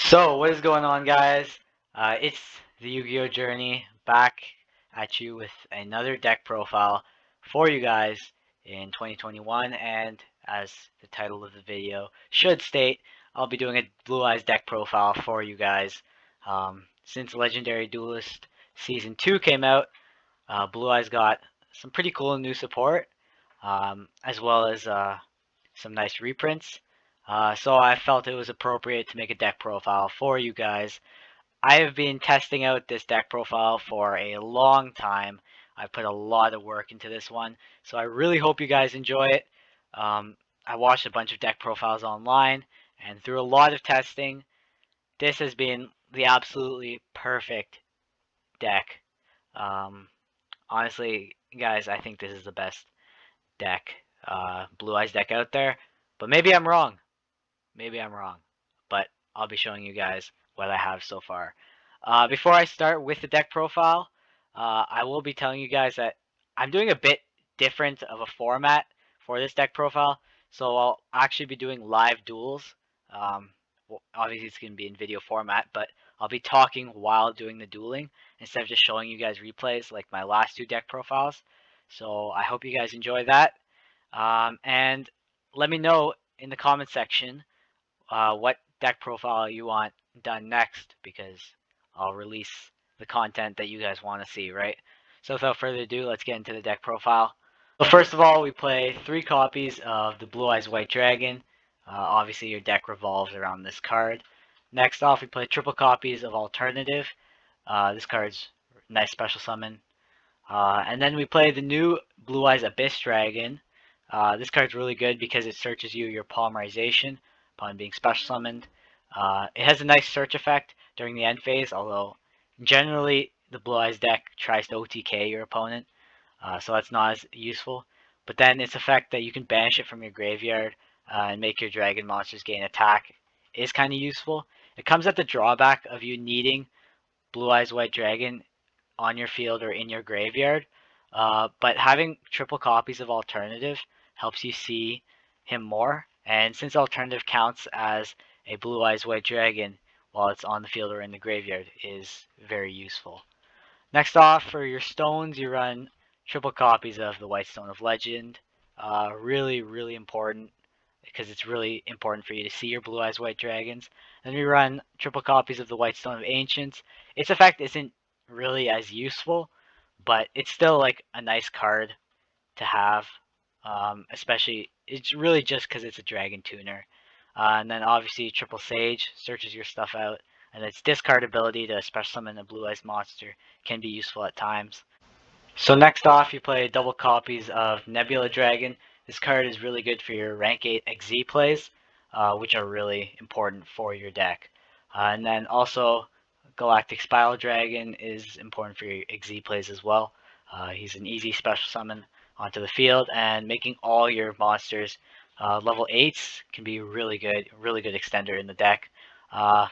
So, what is going on, guys? It's the Yu-Gi-Oh! Journey back at you with another deck profile for you guys in 2021. And as the title of the video should state, I'll be doing a Blue Eyes deck profile for you guys. Since Legendary Duelist Season 2 came out, Blue Eyes got some pretty cool new support, as well as some nice reprints. So I felt it was appropriate to make a deck profile for you guys. I have been testing out this deck profile for a long time. I put a lot of work into this one, so I really hope you guys enjoy it. I watched a bunch of deck profiles online, and through a lot of testing, this has been the absolutely perfect deck. Um, Honestly, guys, I think this is the best deck, Blue Eyes deck out there, but maybe I'm wrong. Maybe I'm wrong, but I'll be showing you guys what I have so far. Before I start with the deck profile, I will be telling you guys that I'm doing a bit different of a format for this deck profile. So I'll actually be doing live duels. Well, obviously, it's going to be in video format, but I'll be talking while doing the dueling instead of just showing you guys replays like my last two deck profiles. So I hope you guys enjoy that. And let me know in the comment section what deck profile you want done next, because I'll release the content that you guys want to see, right? So without further ado, let's get into the deck profile. So first of all, we play 3 copies of the Blue Eyes White Dragon. Obviously, your deck revolves around this card. Next off, we play triple copies of Alternative. This card's nice special summon. And then we play the new Blue Eyes Abyss Dragon. This card's really good because it searches you your polymerization upon being special summoned. It has a nice search effect during the end phase, although generally the Blue Eyes deck tries to OTK your opponent, so that's not as useful. But then its effect that you can banish it from your graveyard and make your dragon monsters gain attack is kind of useful. It comes at the drawback of you needing Blue Eyes White Dragon on your field or in your graveyard. But having triple copies of Alternative helps you see him more. And since Alternative counts as a Blue Eyes White Dragon while it's on the field or in the graveyard, is very useful. Next off, for your stones, you run triple copies of the White Stone of Legend. Really, really important, because it's really important for you to see your Blue Eyes White Dragons. Then we run triple copies of the White Stone of Ancients. Its effect isn't really as useful, but it's still like a nice card to have. Especially, it's really just because it's a dragon tuner. And then obviously triple Sage searches your stuff out, and its discard ability to special summon a Blue Eyes monster can be useful at times. So next off, you play double copies of Nebula Dragon. This card is really good for your rank 8 XZ plays, which are really important for your deck. And then also, Galactic Spiral Dragon is important for your XZ plays as well. He's an easy special summon onto the field, and making all your monsters level 8s can be really good extender in the deck.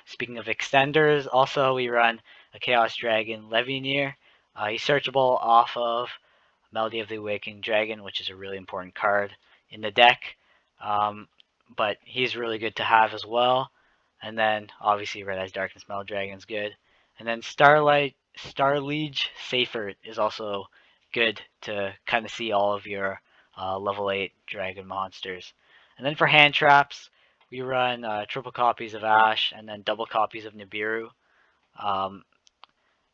Speaking of extenders, also we run a Chaos Dragon Levianeer. He's searchable off of Melody of the Awakening Dragon, which is a really important card in the deck. But he's really good to have as well. And then obviously Red Eyes Darkness Metal Dragon's good. And then Starliege Safer is also good to kind of see all of your level 8 dragon monsters. And then for hand traps, we run triple copies of Ash and then double copies of Nibiru.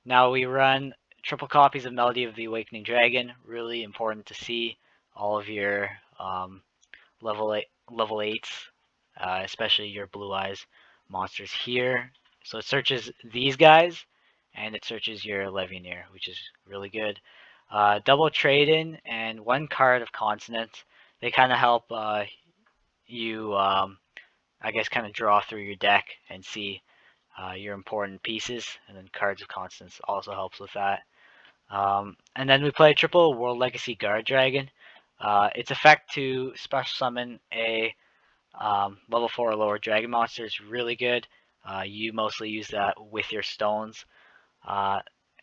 Now we run triple copies of Melody of the Awakening Dragon. Really important to see all of your level 8s, especially your Blue Eyes monsters here. So it searches these guys, and it searches your Levianeer, which is really good. Double trade-in and 1 card of Consonants. They kind of help you, I guess, kind of draw through your deck and see your important pieces, and then cards of Constants also helps with that. And then we play triple World Legacy Guard Dragon. Its effect to special summon a level 4 or lower dragon monster is really good. You mostly use that with your stones.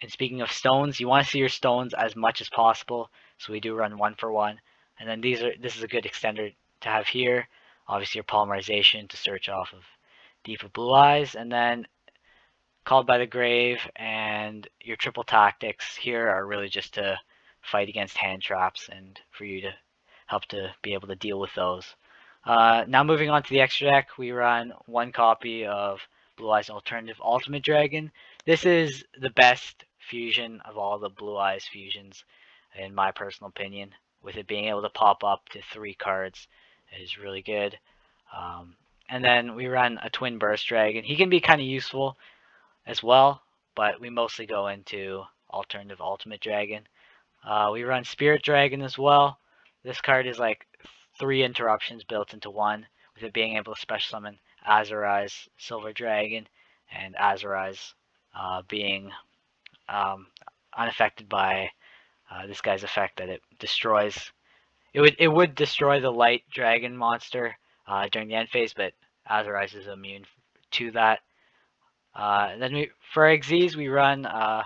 And speaking of stones, you want to see your stones as much as possible, so we do run 1 for 1. And then this is a good extender to have here. Obviously your polymerization to search off of Deep of Blue Eyes, and then Called by the Grave and your triple tactics here are really just to fight against hand traps and for you to help to be able to deal with those. Now moving on to the extra deck, we run one copy of Blue Eyes Alternative Ultimate Dragon. This is the best fusion of all the Blue Eyes fusions, in my personal opinion, with it being able to pop up to 3 cards. It is really good. And then we run a Twin Burst Dragon. He can be kind of useful as well, but we mostly go into Alternative Ultimate Dragon. We run Spirit Dragon as well. This card is like 3 interruptions built into one, with it being able to special summon Azorize Silver Dragon, and Azorize being unaffected by this guy's effect that it destroys. It would destroy the light dragon monster during the end phase, but Azorize is immune to that. Then for Xyz we run a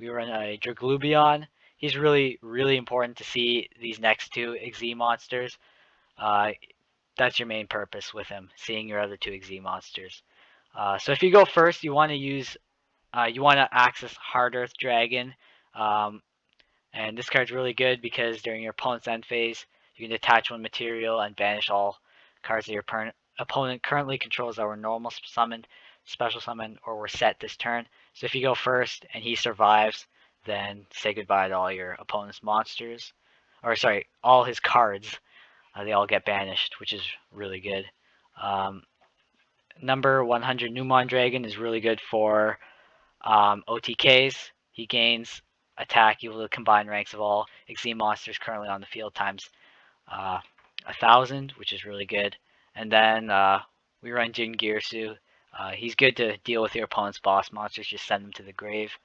Draglubion. He's really important to see these next 2 Xyz monsters. That's your main purpose with him, seeing your other 2 Xyz monsters. So if you go first, you want to access Hard Earth Dragon, and this card's really good because during your opponent's end phase, you can detach 1 material and banish all cards that your opponent currently controls that were normal summoned, special summon, or were set this turn. So if you go first and he survives, then say goodbye to all your opponent's monsters, or sorry, all his cards. They all get banished, which is really good. Number 100 Numon Dragon is really good for OTKs. He gains attack equal to the combined ranks of all Xyz monsters currently on the field times 1,000, which is really good. And then we run Jin Girsu. He's good to deal with your opponent's boss monsters, just send them to the grave.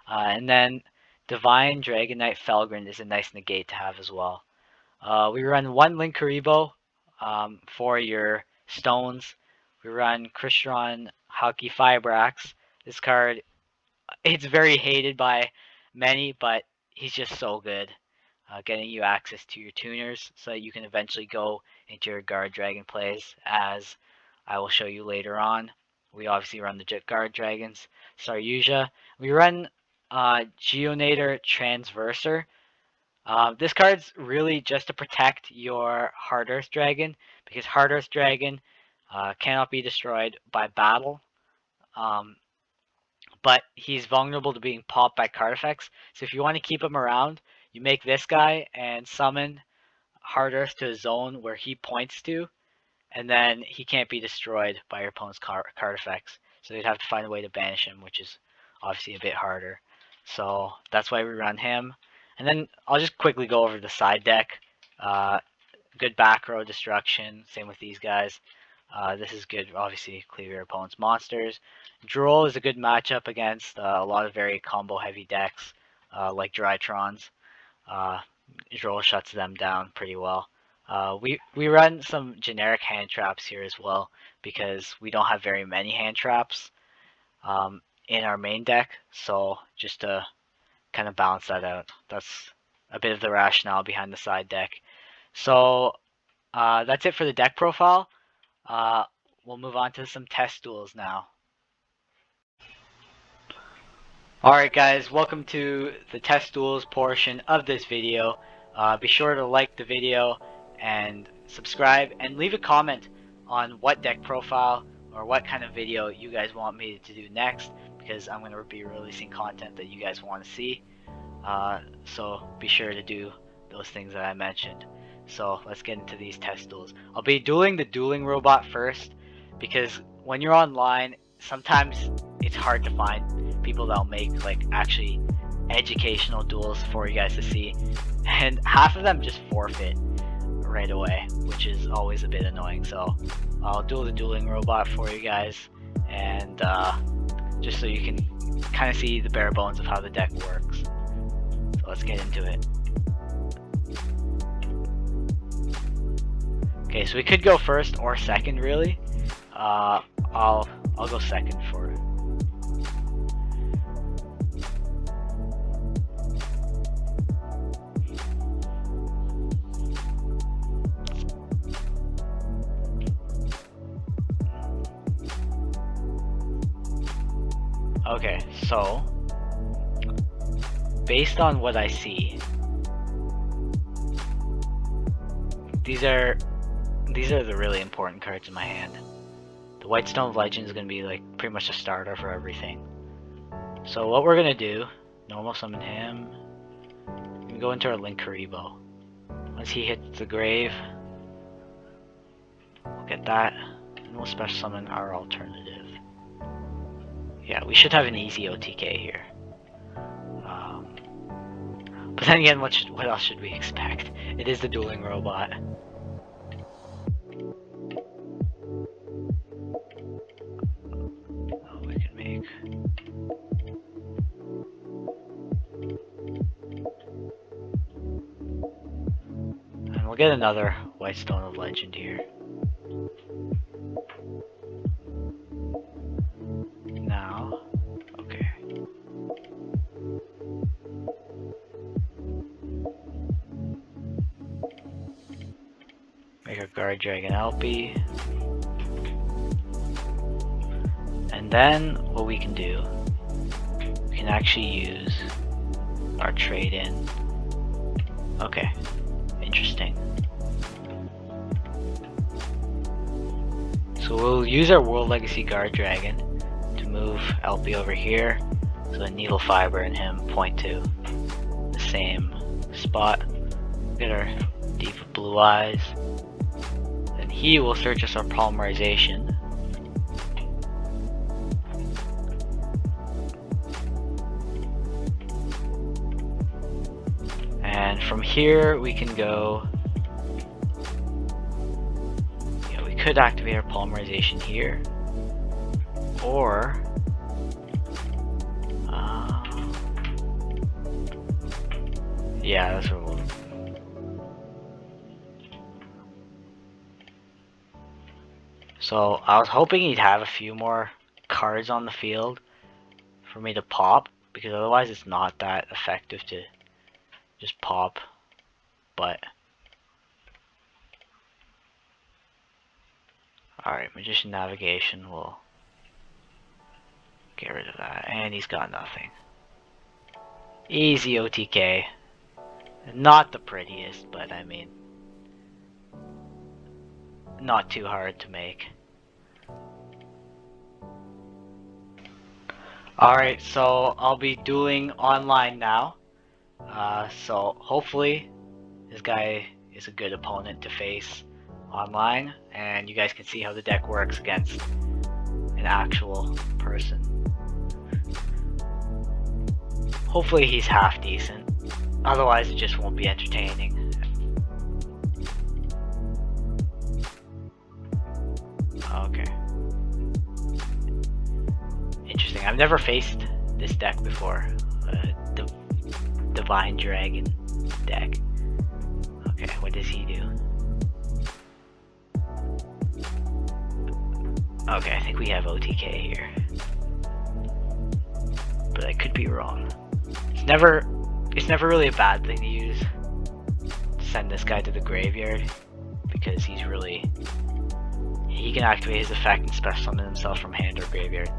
And then Divine Dragon Knight Felgrin is a nice negate to have as well. We run 1 Linkuriboh for your stones. We run Crystron Hauki Fibrax. This card, it's very hated by many, but he's just so good. Getting you access to your tuners so that you can eventually go into your guard dragon plays, as I will show you later on. We obviously run the guard dragons. Saryuja. We run Geonator Transverser. This card's really just to protect your Hard Earth Dragon, because Hard Earth Dragon cannot be destroyed by battle, but he's vulnerable to being popped by card effects. So if you want to keep him around, you make this guy and summon Hard Earth to a zone where he points to, and then he can't be destroyed by your opponent's card effects. So you'd have to find a way to banish him, which is obviously a bit harder. So that's why we run him. And then I'll just quickly go over the side deck. Good back row destruction, same with these guys. This is good, obviously, clear your opponent's monsters. Duel is a good matchup against a lot of very combo heavy decks, like Drytrons. Duel shuts them down pretty well. We run some generic hand traps here as well, because we don't have very many hand traps in our main deck, so just to kind of balance that out. That's a bit of the rationale behind the side deck. So that's it for the deck profile. We'll move on to some test duels now. Alright guys, welcome to the test duels portion of this video. Be sure to like the video and subscribe, and leave a comment on what deck profile or what kind of video you guys want me to do next, because I'm going to be releasing content that you guys want to see. So be sure to do those things that I mentioned. So let's get into these test duels. I'll be dueling the Dueling Robot first, because when you're online, sometimes it's hard to find people that'll make like actually educational duels for you guys to see, and half of them just forfeit right away, which is always a bit annoying. So I'll duel the Dueling Robot for you guys, and just so you can kind of see the bare bones of how the deck works. So let's get into it. Okay, so we could go first or second, really. I'll go second for it. Okay, so based on what I see, these are the really important cards in my hand. The White Stone of Legend is going to be like pretty much a starter for everything. So what we're going to do, normal summon him, we go into our Link Karibo. Once he hits the grave, we'll get that, and we'll special summon our alternative. Yeah, we should have an easy OTK here. But then again, what else should we expect? It is the Dueling Robot. Oh, we can make... And we'll get another White Stone of Legend here. Now, okay. Make a Guard Dragon LP. And then what we can do, we can actually use our trade-in. Okay, interesting. So we'll use our World Legacy Guard Dragon to move LP over here, so the Needle Fiber and him point to the same spot. Get our Deep Blue Eyes. Then he will search us our Polymerization. And from here we can go, we could activate our Polymerization here, or yeah, that's what we'll... So I was hoping he'd have a few more cards on the field for me to pop, because otherwise it's not that effective to just pop. But alright, Magician Navigation will get rid of that, and he's got nothing. Easy OTK. Not the prettiest, but I mean, not too hard to make. Alright, so I'll be dueling online now. So hopefully this guy is a good opponent to face online, and you guys can see how the deck works against an actual person. Hopefully he's half decent, otherwise it just won't be entertaining. Okay. Interesting. I've never faced this deck before. The Divine Dragon deck. Okay, what does he do? Okay, I think we have OTK here. But I could be wrong. It's never really a bad thing to use. To send this guy to the graveyard, because he's really... he can activate his effect and special summon himself from hand or graveyard.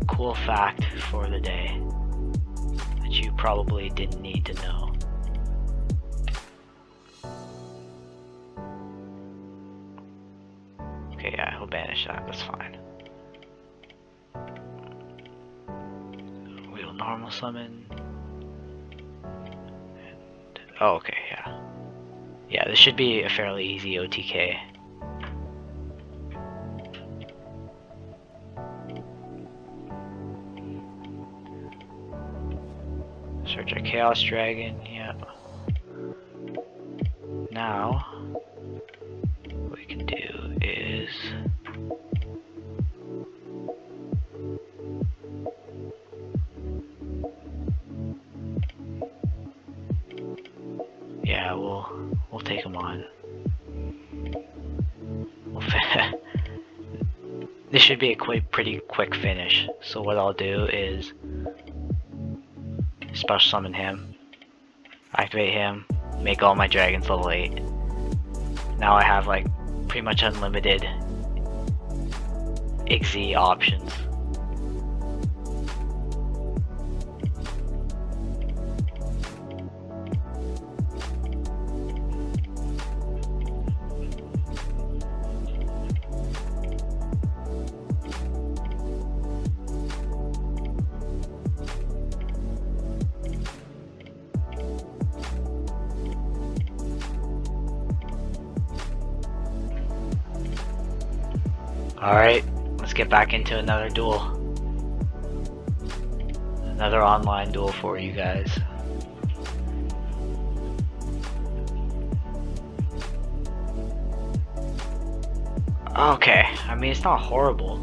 Cool fact for the day that you probably didn't need to know. Okay, yeah, he'll banish that, that's fine. We'll normal summon. And, oh, okay, yeah. Yeah, this should be a fairly easy OTK. Search our Chaos Dragon, yep. Now, what we can do is... yeah, we'll take him on. This should be a pretty quick finish. So what I'll do is special summon him, activate him, make all my dragons level 8. Now I have like pretty much unlimited XZ options. Alright, let's get back into another duel. Another online duel for you guys. Okay, I mean, it's not horrible.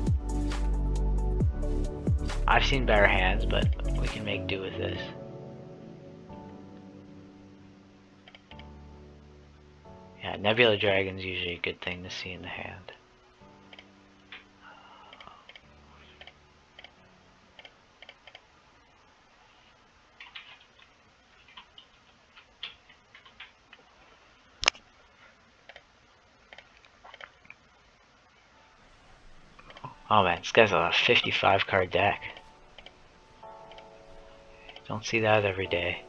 I've seen better hands, but we can make do with this. Yeah, Nebula Dragon's usually a good thing to see in the hand. Oh man, this guy's a 55 card deck. Don't see that every day.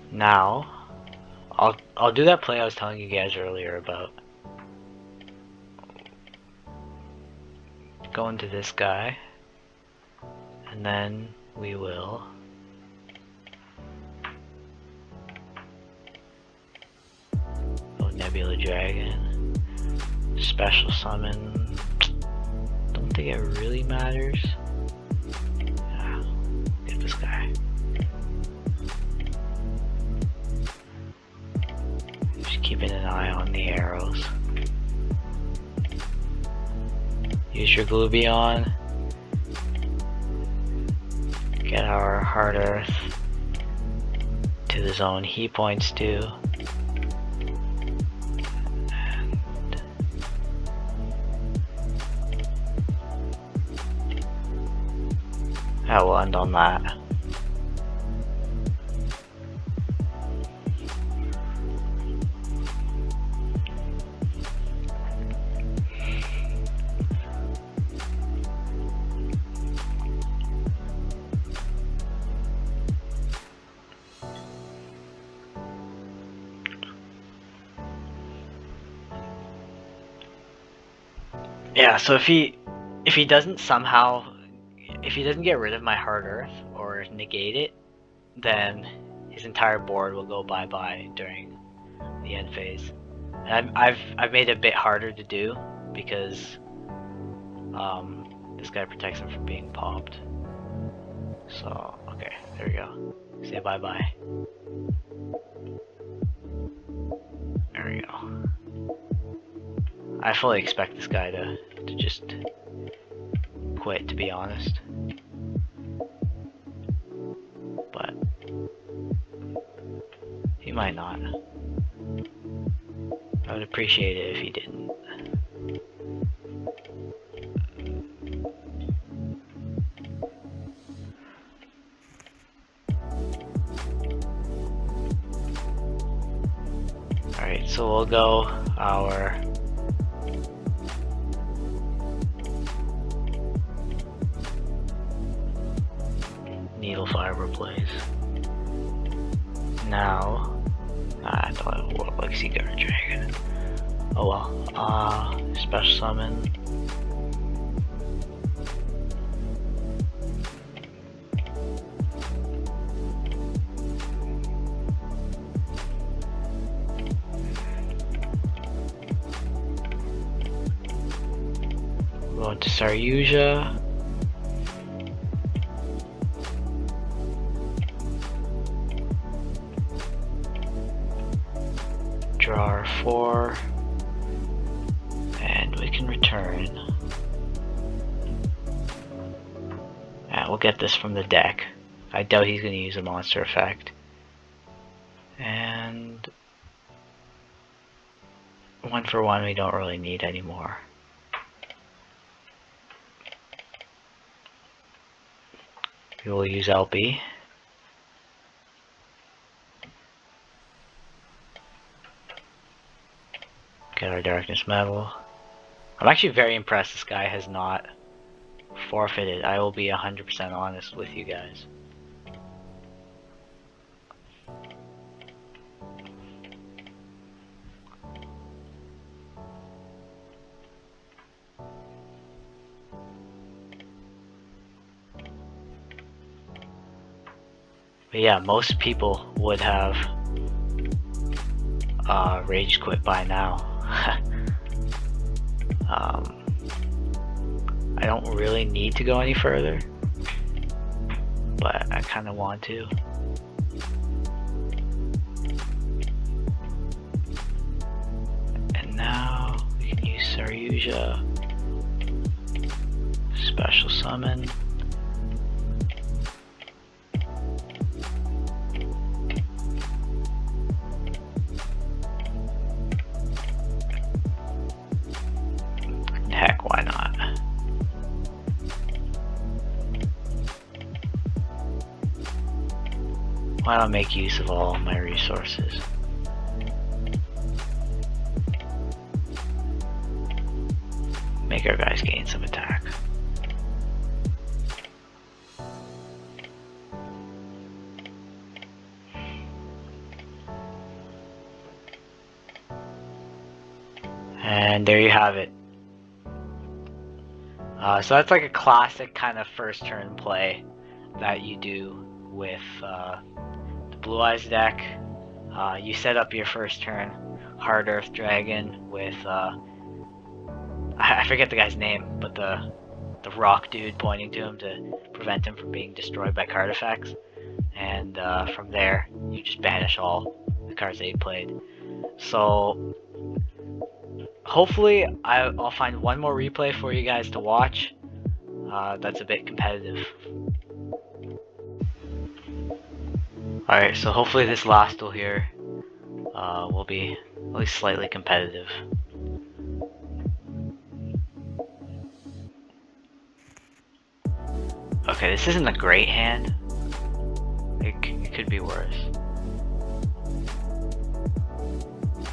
Now, I'll do that play I was telling you guys earlier about. Go into this guy, and then we will go Nebula Dragon. Special summon. Don't think it really matters. Yeah, get this guy. Just keeping an eye on the arrows. Use your Glubion. Get our Hard Earth to the zone he points to. I will end on that. Yeah, so if he doesn't somehow, if he doesn't get rid of my Hard Earth or negate it, then his entire board will go bye-bye during the end phase. And I've made it a bit harder to do because this guy protects him from being popped. So okay, there we go. Say bye-bye. There we go. I fully expect this guy to just quit, to be honest. But he might not. I would appreciate it if he didn't. Alright, so we'll go our needle fiber plays. Now, I thought it would like Sea Guard Dragon. Oh well. Special summon. Go into Saryuja. Draw our 4, and we can return. And we'll get this from the deck. I doubt he's going to use a monster effect. And 1 for 1 we don't really need anymore. We will use LB. Get our Darkness Metal. I'm actually very impressed this guy has not forfeited. I will be 100% honest with you guys. But yeah, most people would have rage quit by now. I don't really need to go any further, but I kind of want to. And now we can use TheYGOJourney, special summon. Heck, why not? Why not make use of all my resources? Make our guys gain some attack. And there you have it. So that's like a classic kind of first turn play that you do with the Blue Eyes deck. You set up your first turn Hard Earth Dragon with I forget the guy's name, but the rock dude pointing to him to prevent him from being destroyed by card effects. And from there, you just banish all the cards that he played. So hopefully I'll find one more replay for you guys to watch. That's a bit competitive. Alright, so hopefully this last duel here will be at least slightly competitive. Okay, this isn't a great hand. It could be worse.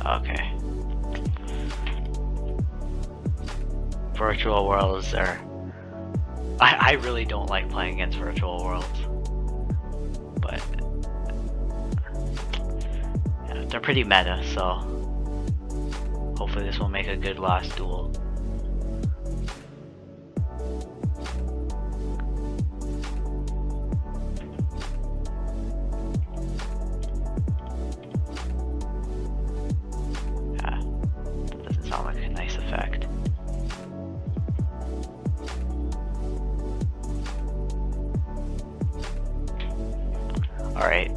Okay. Virtual worlds are... I really don't like playing against virtual worlds. But... yeah, they're pretty meta, so... hopefully this will make a good last duel. Sound like a nice effect. Alright,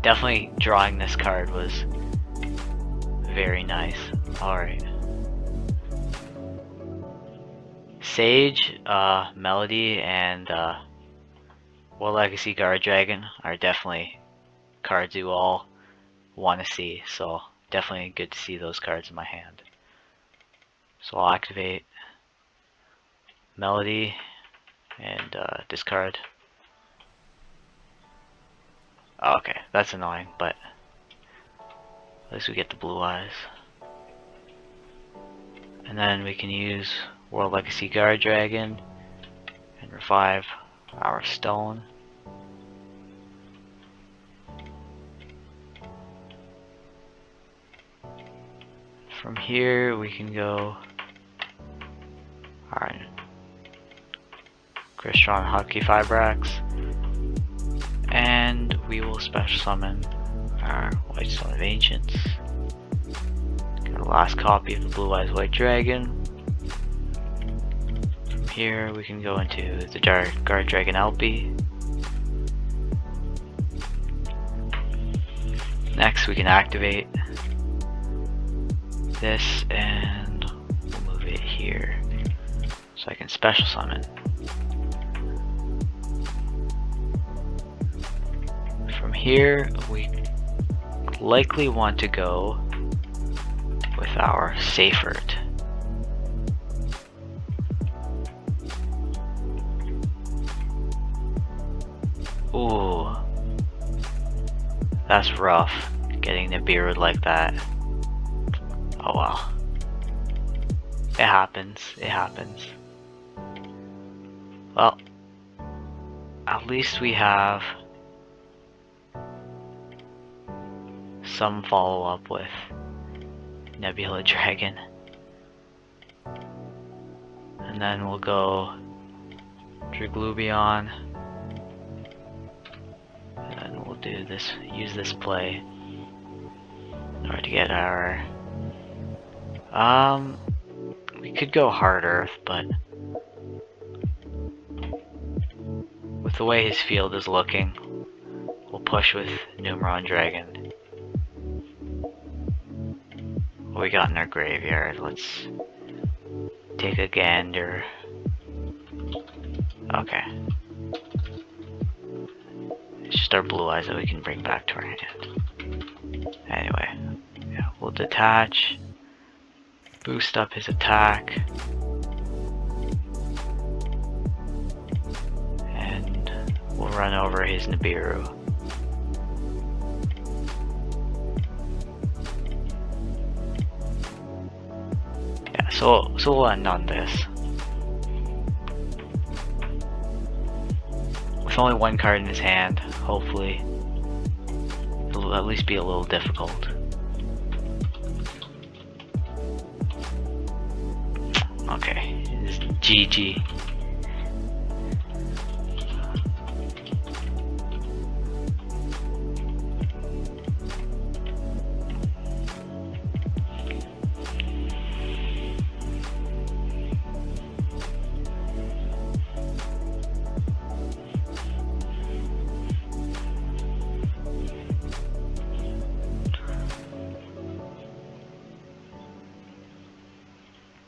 definitely drawing this card was very nice. Alright. Sage, Melody, and War Legacy Guard Dragon are definitely cards you all want to see, so definitely good to see those cards in my hand. So I'll activate Melody and discard. Oh, okay, that's annoying, but at least we get the Blue Eyes. And then we can use World Legacy Guard Dragon and revive our stone. From here we can go Alright. Crystron Hotkey Fibrax. And we will special summon our White Stone of Ancients. Got a last copy of the Blue Eyes White Dragon. From here we can go into the Guard Dragon Alpi. Next we can activate this and we'll move it here so I can special summon. From here we likely want to go with our Seyfert. Ooh, that's rough, getting the beard like that. Oh well. It happens, it happens. Well, at least we have some follow-up with Nebula Dragon. And then we'll go Driglubion. And then we'll do this, use this play in order to get our we could go Hard Earth, but with the way his field is looking, we'll push with Numeron Dragon. What we got in our graveyard? Let's take a gander. Okay. It's just our blue eyes that we can bring back to our hand. Anyway, yeah, we'll detach, boost up his attack, and we'll run over his Nibiru. Yeah, so we'll end on this. With only one card in his hand, hopefully it'll at least be a little difficult. Okay, this is GG.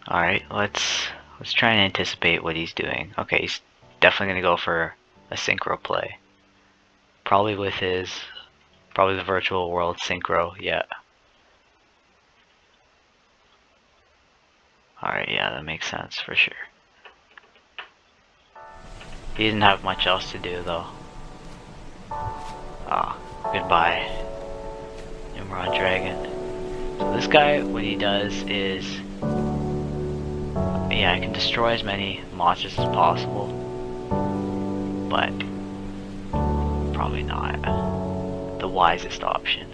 Alright, let's try and anticipate what he's doing. Okay, he's definitely gonna go for a synchro play. Probably the virtual world synchro, yeah. Alright, yeah, that makes sense for sure. He didn't have much else to do though. Ah, goodbye, Numeron Dragon. So this guy, what he does is, yeah, I can destroy as many monsters as possible, but probably not the wisest option.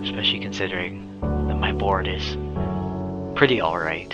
Especially considering that my board is pretty alright.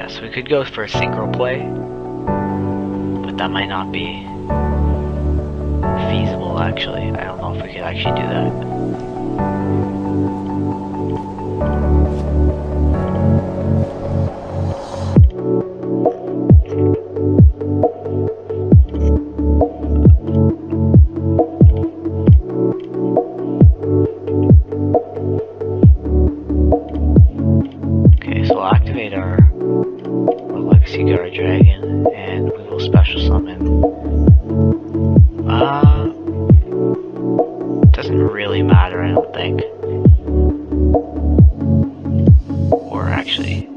So we could go for a synchro play, but that might not be feasible actually. I don't know if we could actually do that. Dragon, and we will special summon. Doesn't really matter, I don't think. Or actually,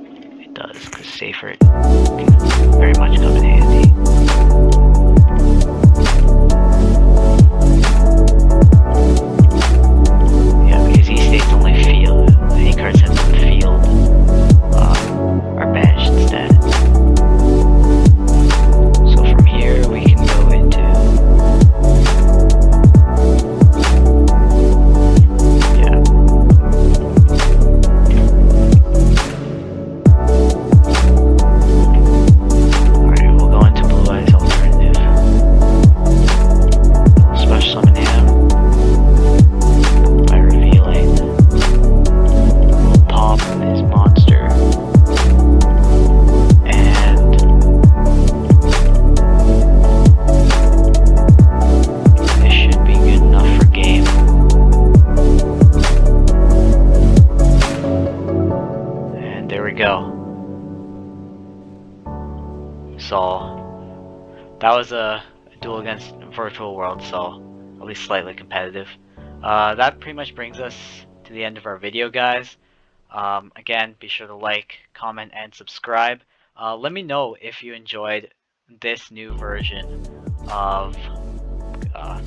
it does, because Safer can very much come in handy. Yeah, because he states only field. Any cards sent to the field are banished instead. Yeah, So that was a duel against virtual world, so at least slightly competitive. That pretty much brings us to the end of our video, guys. Again, be sure to like, comment, and subscribe. Let me know if you enjoyed this new version of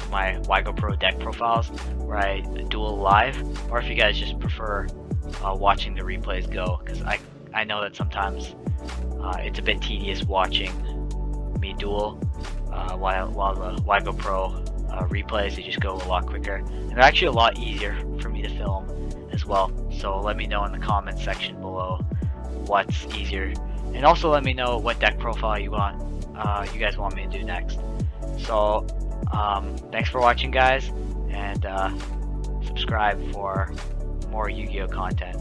my TheYGO Pro deck profiles where I duel live, or if you guys just prefer watching the replays go, because I know that sometimes it's a bit tedious watching me duel while the TheYGO Pro replays, they just go a lot quicker, and they're actually a lot easier for me to film as well. So let me know in the comments section below what's easier, and also let me know what deck profile you guys want me to do next. So thanks for watching, guys, and subscribe for more Yu-Gi-Oh content.